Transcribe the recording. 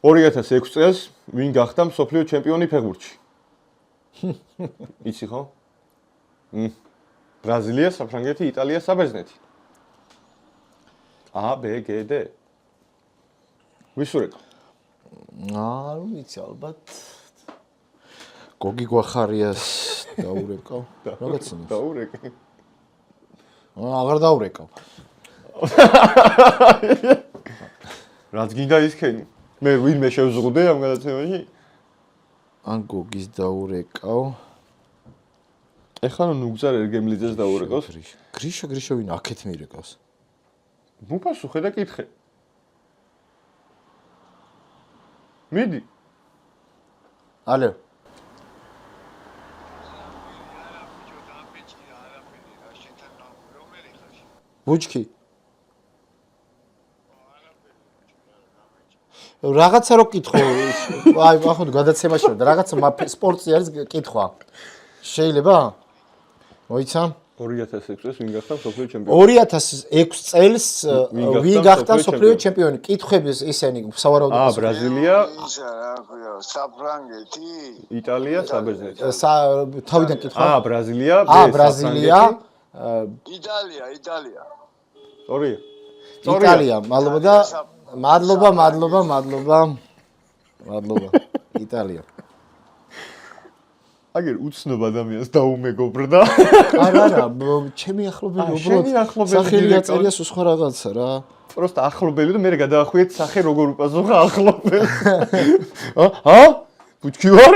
2006 წელს ვინ გახდა მსოფლიო ჩემპიონი ფეხბურთში? იცი ხო? ბრაზილია, საფრანგეთი, იტალია, საბერძნეთი. A, B, G, D. ვის ურეკავ? არ ვიცი ალბათ. გოგი გვახარიას დაურეკავ. რაღაცნაირად. დაურეკე. აღარ დაურეკავ. რაც გინდა ისქენი. მე ვინმე შევზღუდე ამ გადაცემაში? ან გოგის დაურეკავ. ეხლა ნუგზარ ერგემლიძეს დაურეკავს. გრიშა ვინ აქეთ მირეკავს? მუფასუ ხედა კითხე. მიდი. ალე. ბუჩკი. რაღაცა რო კითხო, აი ახლა გადაცემაში ვარ და რაღაცა სპორტი არის კითხვა. შეიძლება? მოიცა? 2006 წელს ვინ გახდა მსოფლიო ჩემპიონი? 2006 წელს ვინ გახდა მსოფლიო ჩემპიონი? კითხების ისენი სავარაუდო. A, ბრაზილია, საფრანგეთი, იტალია, საბერძნეთი. თავიდან კითხვა. A, ბრაზილია, B, A, ბრაზილია, იტალია. სწორია. იტალია, მადლობა. იტალია. აგერ უცნობ ადამიანს დაუმეგობრდა. არა, ჩემი ახლობელი უბრალოდ სახელი აწერიას სხვა რაღაცა რა. პროსტა ახლობელი და მე გადაახვიეთ სახე როგორ უპასუხა ახლობელი. ბუჩქი ვარ?